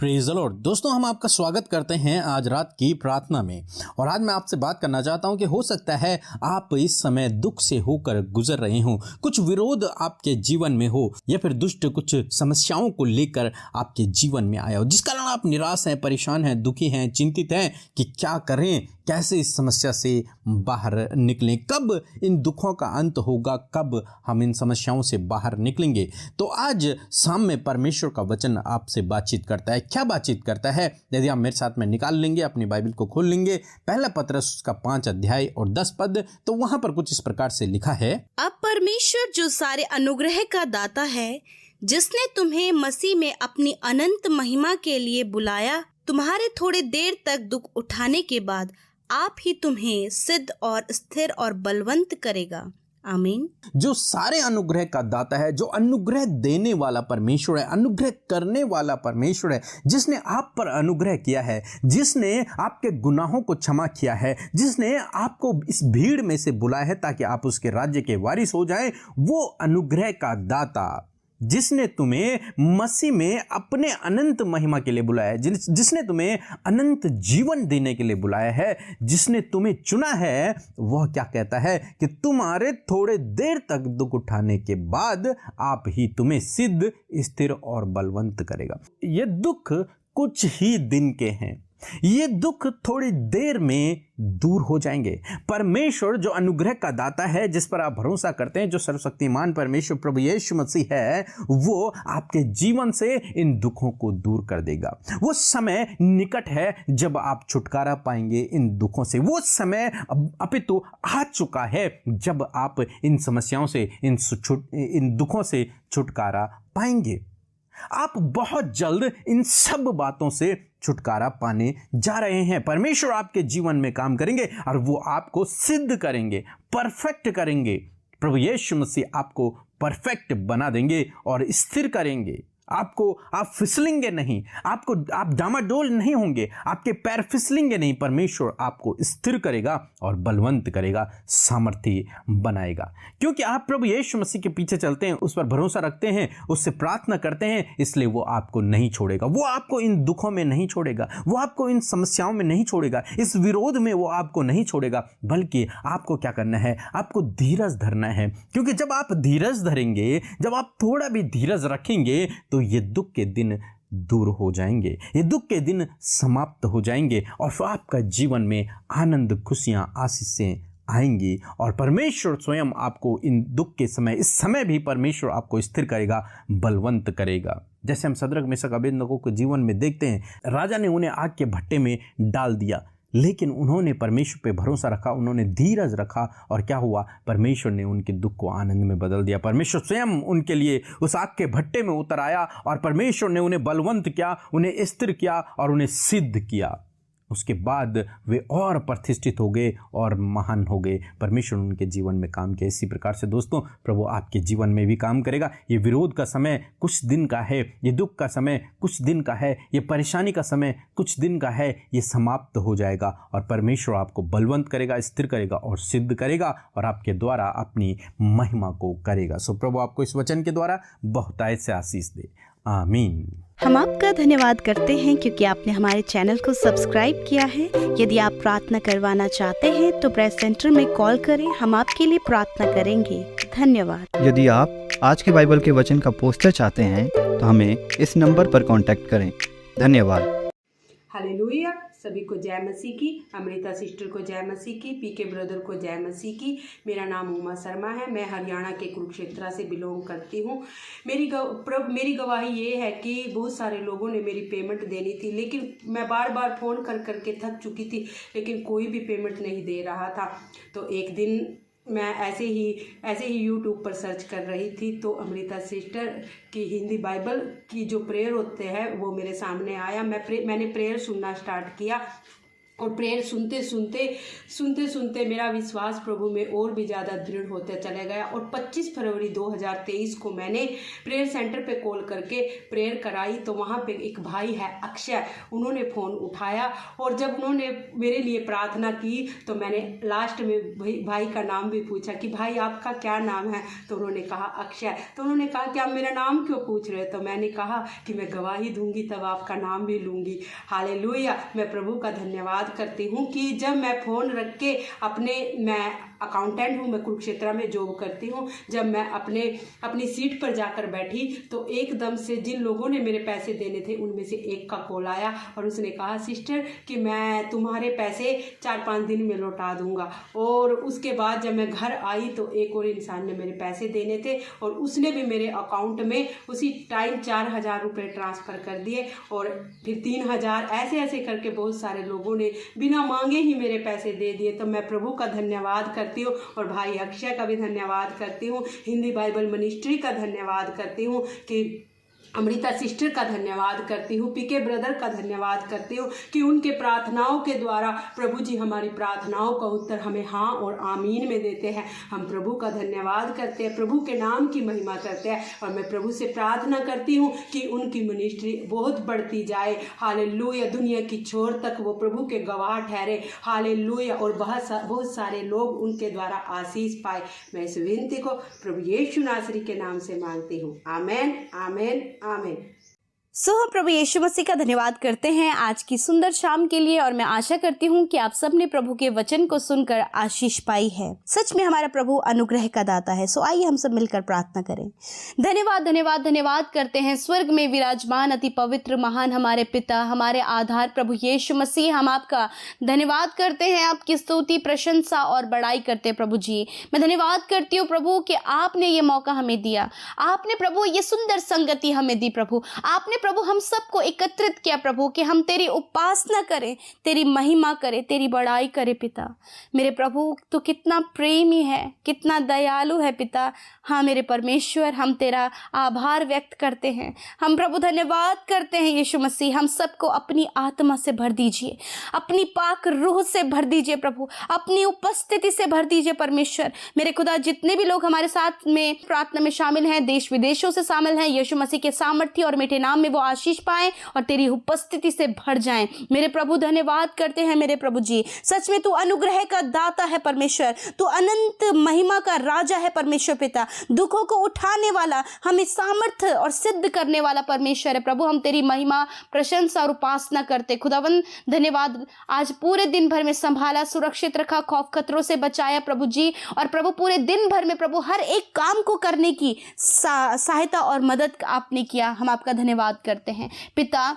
Praise the Lord. दोस्तों, हम आपका स्वागत करते हैं आज रात की प्रार्थना में। और आज मैं आपसे बात करना चाहता हूं कि हो सकता है आप इस समय दुख से होकर गुजर रहे हो, कुछ विरोध आपके जीवन में हो या फिर दुष्ट कुछ समस्याओं को लेकर आपके जीवन में आया हो, जिस कारण आप निराश हैं, परेशान हैं, दुखी हैं, चिंतित हैं कि क्या करें, कैसे इस समस्या से बाहर निकलें, कब इन दुखों का अंत होगा, कब हम इन समस्याओं से बाहर निकलेंगे। तो आज शाम में परमेश्वर का वचन आपसे बातचीत करता है। क्या बातचीत करता है? यदि आप मेरे साथ में निकाल लेंगे, अपनी बाइबल को खोल लेंगे, पहला पतरस उसका 5 अध्याय और 10 पद, तो वहां पर कुछ इस प्रकार से लिखा है। अब परमेश्वर जो सारे अनुग्रह का दाता है, जिसने तुम्हें मसीह में अपनी अनंत महिमा के लिए बुलाया, तुम्हारे थोड़े देर तक दुख उठाने के बाद आप ही तुम्हें सिद्ध और स्थिर और बलवंत करेगा। आमीन। जो सारे अनुग्रह का दाता है, जो अनुग्रह देने वाला परमेश्वर है, अनुग्रह करने वाला परमेश्वर है, जिसने आप पर अनुग्रह किया है, जिसने आपके गुनाहों को क्षमा किया है, जिसने आपको इस भीड़ में से बुलाया है ताकि आप उसके राज्य के वारिस हो जाएं, वो अनुग्रह का दाता जिसने तुम्हें मसीह में अपने अनंत महिमा के लिए बुलाया है, जिसने तुम्हें अनंत जीवन देने के लिए बुलाया है, जिसने तुम्हें चुना है, वह क्या कहता है कि तुम्हारे थोड़े देर तक दुख उठाने के बाद आप ही तुम्हें सिद्ध, स्थिर और बलवंत करेगा। ये दुख कुछ ही दिन के हैं, ये दुख थोड़ी देर में दूर हो जाएंगे। परमेश्वर जो अनुग्रह का दाता है, जिस पर आप भरोसा करते हैं, जो सर्वशक्तिमान परमेश्वर प्रभु यीशु मसीह है, वो आपके जीवन से इन दुखों को दूर कर देगा। वो समय निकट है जब आप छुटकारा पाएंगे इन दुखों से। वो समय अपितु आ चुका है जब आप इन समस्याओं से, इन दुखों से छुटकारा पाएंगे। आप बहुत जल्द इन सब बातों से छुटकारा पाने जा रहे हैं। परमेश्वर आपके जीवन में काम करेंगे और वो आपको सिद्ध करेंगे, परफेक्ट करेंगे। प्रभु यीशु मसीह आपको परफेक्ट बना देंगे और स्थिर करेंगे। आप फिसलेंगे नहीं, आप डामाडोल नहीं होंगे, आपके पैर फिसलेंगे नहीं। परमेश्वर आपको स्थिर करेगा और बलवंत करेगा, सामर्थी बनाएगा। क्योंकि आप प्रभु यीशु मसीह के पीछे चलते हैं, उस पर भरोसा रखते हैं, उससे प्रार्थना करते हैं, इसलिए वो आपको नहीं छोड़ेगा। वो आपको इन दुखों में नहीं छोड़ेगा, वो आपको इन समस्याओं में नहीं छोड़ेगा, इस विरोध में वो आपको नहीं छोड़ेगा। बल्कि आपको क्या करना है? आपको धीरज धरना है। क्योंकि जब आप धीरज धरेंगे, जब आप थोड़ा भी धीरज रखेंगे, तो ये दुख के दिन दूर हो जाएंगे, ये दुख के दिन समाप्त हो जाएंगे और फिर आपका जीवन में आनंद, खुशियां, आशीषें आएंगी। और परमेश्वर स्वयं आपको इन दुख के समय, इस समय भी परमेश्वर आपको स्थिर करेगा, बलवंत करेगा। जैसे हम शद्रक, मेशक, अबेदनगो के जीवन में देखते हैं, राजा ने उन्हें आग के भट्टे में डाल दिया, लेकिन उन्होंने परमेश्वर पे भरोसा रखा, उन्होंने धीरज रखा और क्या हुआ? परमेश्वर ने उनके दुख को आनंद में बदल दिया। परमेश्वर स्वयं उनके लिए उस आग के भट्टे में उतर आया और परमेश्वर ने उन्हें बलवंत किया, उन्हें स्थिर किया और उन्हें सिद्ध किया। उसके बाद वे और प्रतिष्ठित हो गए और महान हो गए। परमेश्वर उनके जीवन में काम किया। इसी प्रकार से दोस्तों, प्रभु आपके जीवन में भी काम करेगा। ये विरोध का समय कुछ दिन का है, ये दुख का समय कुछ दिन का है, ये परेशानी का समय कुछ दिन का है, ये समाप्त हो जाएगा और परमेश्वर आपको बलवंत करेगा, स्थिर करेगा और सिद्ध करेगा और आपके द्वारा अपनी महिमा को करेगा। सो प्रभु आपको इस वचन के द्वारा बहुतायत से आशीष दे। आमीन। हम आपका धन्यवाद करते हैं क्योंकि आपने हमारे चैनल को सब्सक्राइब किया है। यदि आप प्रार्थना करवाना चाहते हैं तो प्रेस सेंटर में कॉल करें, हम आपके लिए प्रार्थना करेंगे। धन्यवाद। यदि आप आज के बाइबल के वचन का पोस्टर चाहते हैं तो हमें इस नंबर पर कांटेक्ट करें। धन्यवाद। हालेलुया। सभी को जय मसीह की, अमृता सिस्टर को जय मसीह की, पीके ब्रदर को जय मसीह की। मेरा नाम उमा शर्मा है, मैं हरियाणा के कुरुक्षेत्र से बिलोंग करती हूँ। मेरी गवाही ये है कि बहुत सारे लोगों ने मेरी पेमेंट देनी थी, लेकिन मैं बार बार फ़ोन कर करके थक चुकी थी, लेकिन कोई भी पेमेंट नहीं दे रहा था। तो एक दिन मैं ऐसे ही यूट्यूब पर सर्च कर रही थी, तो अमृता सिस्टर की हिंदी बाइबल की जो प्रेयर होते हैं वो मेरे सामने आया। मैंने प्रेयर सुनना स्टार्ट किया और प्रेयर सुनते सुनते मेरा विश्वास प्रभु में और भी ज़्यादा दृढ़ होता चला गया। और 25 फरवरी 2023 को मैंने प्रेयर सेंटर पे कॉल करके प्रेयर कराई। तो वहाँ पे एक भाई है अक्षय, उन्होंने फ़ोन उठाया और जब उन्होंने मेरे लिए प्रार्थना की तो मैंने लास्ट में भाई का नाम भी पूछा कि भाई आपका क्या नाम है। तो उन्होंने कहा अक्षय। तो उन्होंने कहा कि आप मेरा नाम क्यों पूछ रहे हो। तो मैंने कहा कि मैं गवाही दूंगी तब आपका नाम भी लूँगी। हालेलुया। मैं प्रभु का धन्यवाद करती हूँ कि जब मैं फ़ोन रख के मैं अकाउंटेंट हूँ, मैं कुरुक्षेत्र में जॉब करती हूँ, जब मैं अपनी सीट पर जाकर बैठी तो एकदम से जिन लोगों ने मेरे पैसे देने थे उनमें से एक का कॉल आया और उसने कहा सिस्टर कि मैं तुम्हारे पैसे 4-5 दिन में लौटा दूंगा। और उसके बाद जब मैं घर आई तो एक और इंसान ने मेरे पैसे देने थे और उसने भी मेरे अकाउंट में उसी टाइम 4,000 रुपये ट्रांसफ़र कर दिए और फिर 3,000 ऐसे करके बहुत सारे लोगों ने बिना मांगे ही मेरे पैसे दे दिए। तो मैं प्रभु का धन्यवाद करती हूँ और भाई अक्षय का भी धन्यवाद करती हूँ, हिंदी बाइबल मिनिस्ट्री का धन्यवाद करती हूँ, कि अमृता सिस्टर का धन्यवाद करती हूँ, पीके ब्रदर का धन्यवाद करती हूँ कि उनके प्रार्थनाओं के द्वारा प्रभु जी हमारी प्रार्थनाओं का उत्तर हमें हाँ और आमीन में देते हैं। हम प्रभु का धन्यवाद करते हैं, प्रभु के नाम की महिमा करते हैं और मैं प्रभु से प्रार्थना करती हूँ कि उनकी मिनिस्ट्री बहुत बढ़ती जाए। हालेलुया। दुनिया की छोर तक वो प्रभु के गवाह ठहरे। हालेलुया। और बहुत सारे लोग उनके द्वारा आशीष पाए। मैं इस विनती को प्रभु यीशु नासरी के नाम से मांगती हूँ। आमेन, आमेन, आमीन। हम प्रभु यीशु मसीह का धन्यवाद करते हैं आज की सुंदर शाम के लिए और मैं आशा करती हूँ कि आप सब ने प्रभु के वचन को सुनकर आशीष पाई है। सच में हमारा प्रभु अनुग्रह का दाता है। आइए हम सब मिलकर प्रार्थना करें। धन्यवाद धन्यवाद धन्यवाद करते हैं स्वर्ग में विराजमान अति पवित्र महान हमारे पिता, हमारे आधार प्रभु यीशु मसीह, हम आपका धन्यवाद करते हैं, आपकी स्तुति प्रशंसा और बड़ाई करते हैं। प्रभु जी मैं धन्यवाद करती हूँ प्रभु कि आपने ये मौका हमें दिया, आपने प्रभु ये सुंदर संगति हमें दी। प्रभु आपने प्रभु हम सबको एकत्रित किया प्रभु कि हम तेरी उपासना करें, तेरी महिमा करें, तेरी बड़ाई करें। पिता मेरे प्रभु तो कितना प्रेमी है, कितना दयालु है पिता। हाँ मेरे परमेश्वर, हम तेरा आभार व्यक्त करते हैं। हम प्रभु धन्यवाद करते हैं यीशु मसीह। हम सबको अपनी आत्मा से भर दीजिए, अपनी पाक रूह से भर दीजिए प्रभु, अपनी उपस्थिति से भर दीजिए परमेश्वर। मेरे खुदा जितने भी लोग हमारे साथ में प्रार्थना में शामिल हैं, देश विदेशों से शामिल हैं, यीशु मसीह के सामर्थ्य और मीठे नाम में वो आशीष पाएं और तेरी उपस्थिति से भर जाएं। मेरे प्रभु धन्यवाद करते हैं मेरे प्रभु जी। सच में तू अनुग्रह का दाता है परमेश्वर, तू अनंत महिमा का राजा है परमेश्वर पिता। दुखों को उठाने वाला, हमें सामर्थ्य और सिद्ध करने वाला परमेश्वर है प्रभु। हम तेरी महिमा प्रशंसा और उपासना करते। खुदावन धन्यवाद, आज पूरे दिन भर में संभाला, सुरक्षित रखा, खौफ खतरों से बचाया प्रभु जी। और प्रभु पूरे दिन भर में प्रभु हर एक काम को करने की सहायता और मदद आपने किया। हम आपका धन्यवाद करते हैं पिता।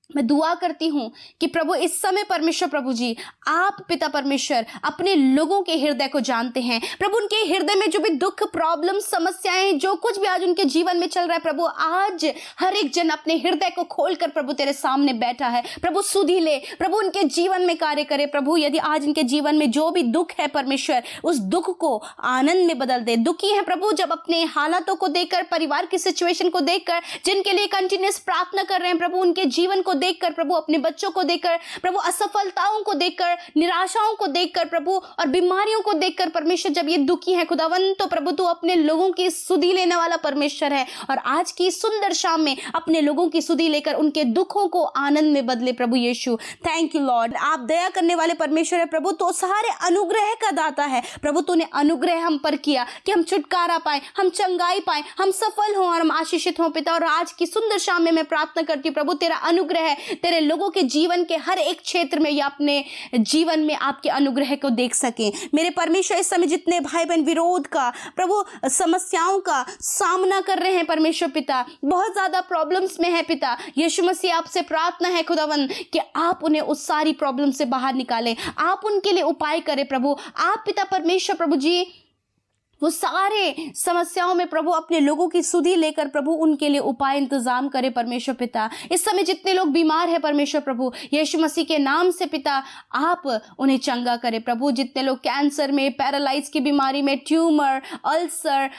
मैं दुआ करती हूँ कि प्रभु इस समय परमेश्वर प्रभु जी आप पिता परमेश्वर अपने लोगों के हृदय को जानते हैं प्रभु। उनके हृदय में जो भी दुख, प्रॉब्लम, समस्याएं, जो कुछ भी आज उनके जीवन में चल रहा है प्रभु, आज हर एक जन अपने हृदय को खोलकर प्रभु तेरे सामने बैठा है प्रभु। सुधी ले प्रभु, उनके जीवन में कार्य करे प्रभु। यदि आज इनके जीवन में जो भी दुख है परमेश्वर, उस दुख को आनंद में बदल दे। दुखी है प्रभु जब अपने हालातों को देखकर, परिवार की सिचुएशन को देखकर, जिनके लिए कंटिन्यूअस प्रार्थना कर रहे हैं प्रभु, उनके जीवन को देखकर प्रभु, अपने बच्चों को देखकर प्रभु, असफलताओं को देखकर, निराशाओं को देखकर प्रभु और बीमारियों को देखकर परमेश्वर जब ये दुखी है खुदावन, तो प्रभु तू अपने लोगों की सुधि लेने वाला परमेश्वर है। और आज की सुंदर शाम में अपने लोगों की सुधि लेकर उनके दुखों को आनंद में बदले प्रभु यीशु। Thank you lord. आप दया करने वाले परमेश्वर है प्रभु, तो सारे अनुग्रह का दाता है प्रभु। तूने अनुग्रह हम पर किया कि हम छुटकारा पाए, हम चंगाई पाए, हम सफल हों और हम आशीषित हों पिता। और आज की सुंदर शाम में मैं प्रार्थना करती हूँ प्रभु, तेरा अनुग्रह तेरे लोगों के जीवन के हर एक क्षेत्र में या अपने जीवन में आपके अनुग्रह को देख सकें। मेरे परमेश्वर इस समय जितने भाई बहन विरोध का प्रभु, समस्याओं का सामना कर रहे हैं परमेश्वर पिता, बहुत ज्यादा प्रॉब्लम्स में है पिता, यीशु मसीह आपसे प्रार्थना है खुदावन कि आप उन्हें उस सारी प्रॉब्लम से बाहर निकालें, आप उनके लिए उपाय करें प्रभु। आप पिता परमेश्वर प्रभु जी वो सारे समस्याओं में प्रभु अपने लोगों की सुधि लेकर प्रभु उनके लिए उपाय इंतजाम करे परमेश्वर पिता। इस समय जितने लोग बीमार हैं परमेश्वर प्रभु, यीशु मसीह के नाम से पिता आप उन्हें चंगा करे प्रभु। जितने लोग कैंसर में, पैरालाइज की बीमारी में, ट्यूमर, अल्सर,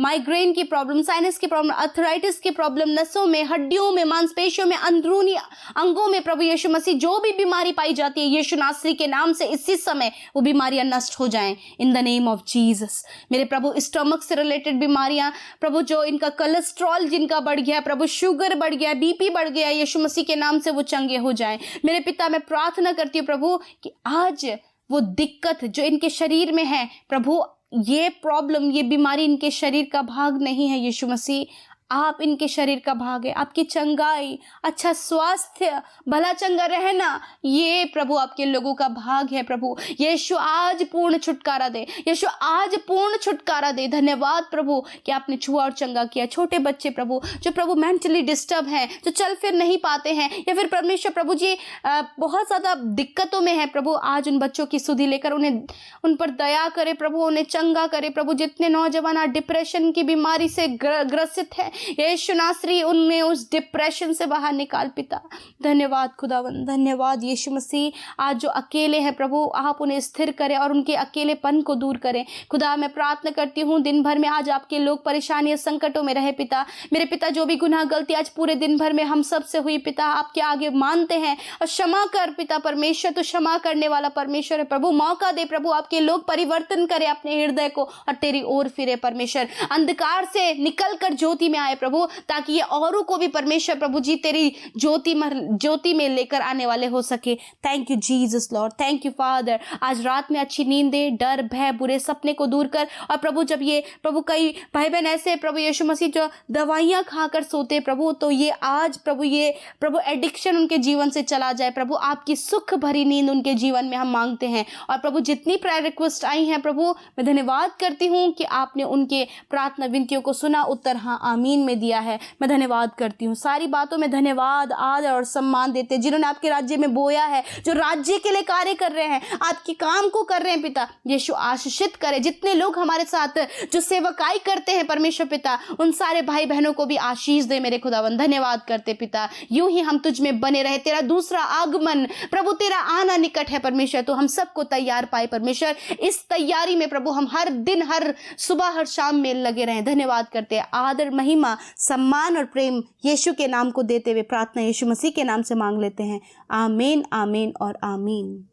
माइग्रेन की प्रॉब्लम, साइनस की प्रॉब्लम, अर्थराइटिस की प्रॉब्लम, नसों में, हड्डियों में, मांसपेशियों में, अंदरूनी अंगों में प्रभु यीशु मसीह जो भी बीमारी पाई जाती है, यीशु नासरी के नाम से इसी समय वो बीमारियां नष्ट हो जाएं in the name of Jesus. मेरे प्रभु स्टमक से रिलेटेड बीमारियां प्रभु, जो इनका कोलेस्ट्रॉल जिनका बढ़ गया प्रभु, शुगर बढ़ गया, बीपी बढ़ गया, यीशु मसीह के नाम से वो चंगे हो जाएं। मेरे पिता मैं प्रार्थना करती हूँ प्रभु कि आज वो दिक्कत जो इनके शरीर में है प्रभु, ये प्रॉब्लम, ये बीमारी इनके शरीर का भाग नहीं है यीशु मसीह, आप इनके शरीर का भाग है। आपकी चंगाई, अच्छा स्वास्थ्य, भला चंगा रहना, ये प्रभु आपके लोगों का भाग है प्रभु। यीशु आज पूर्ण छुटकारा दे, यीशु आज पूर्ण छुटकारा दे। धन्यवाद प्रभु कि आपने छुआ और चंगा किया। छोटे बच्चे प्रभु जो प्रभु मेंटली डिस्टर्ब हैं, जो चल फिर नहीं पाते हैं, या फिर परमेश्वर प्रभु जी बहुत ज़्यादा दिक्कतों में है प्रभु, आज उन बच्चों की सुधि लेकर उन्हें, उन पर दया करे प्रभु, उन्हें चंगा करे प्रभु। जितने नौजवान आज डिप्रेशन की बीमारी से ग्रसित है, यीशु नासरी उनमें उस डिप्रेशन से बाहर निकाल पिता। धन्यवाद खुदावन, धन्यवाद यीशु मसीह। आज जो अकेले हैं प्रभु आप उन्हें स्थिर करें और उनके अकेलेपन को दूर करें। खुदा मैं प्रार्थना करती हूँ दिन भर में आज आपके लोग परेशानी संकटों में रहे पिता। मेरे पिता जो भी गुनाह गलती आज पूरे दिन भर में हम सब से हुई पिता, आपके आगे मानते हैं और क्षमा कर पिता। परमेश्वर तो क्षमा करने वाला परमेश्वर है प्रभु। मौका दे प्रभु, आपके लोग परिवर्तन करें अपने हृदय को और तेरी ओर फिरे परमेश्वर। अंधकार से निकल कर ज्योति में आए प्रभु, ताकि ये औरों को भी परमेश्वर प्रभु जी तेरी ज्योति में लेकर आने वाले हो सके। Thank you Jesus Lord, thank you father. आज रात में अच्छी नींद दे, डर भय बुरे सपने को दूर कर। और प्रभु जब ये प्रभु कई भाई बहन ऐसे प्रभु यीशु मसीह जो दवाइयां खाकर सोते प्रभु, तो ये आज प्रभु ये प्रभु एडिक्शन उनके जीवन से चला जाए प्रभु। आपकी सुख भरी नींद उनके जीवन में हम मांगते हैं। और प्रभु जितनी प्रायर रिक्वेस्ट आई हैं प्रभु, मैं धन्यवाद करती हूँ कि आपने उनके प्रार्थना विनतियों को सुना, उत्तर हाँ आमीन में दिया है। मैं धन्यवाद करती हूँ। सारी बातों में धन्यवाद, आदर और सम्मान देते हैं जिन्होंने आपके राज्य में बोया है, जो राज्य के लिए कार्य कर रहे हैं, आपके काम को कर रहे हैं पिता। यीशु आशीषित करे। जितने लोग हमारे साथ जो सेवकाई करते हैं परमेश्वर पिता, उन सारे भाई बहनों को भी आशीष दे मेरे खुदावन। धन्यवाद करते पिता। यूं ही हम तुझ में बने रहे। तेरा दूसरा आगमन प्रभु, तेरा आना निकट है परमेश्वर, तो हम सबको तैयार पाए परमेश्वर। इस तैयारी में प्रभु हम हर दिन, हर सुबह, हर शाम में लगे रहें। धन्यवाद करते हैं। आदर, महिमा, सम्मान और प्रेम यीशु के नाम को देते हुए प्रार्थना यीशु मसीह के नाम से मांग लेते हैं। आमीन, आमीन और आमीन।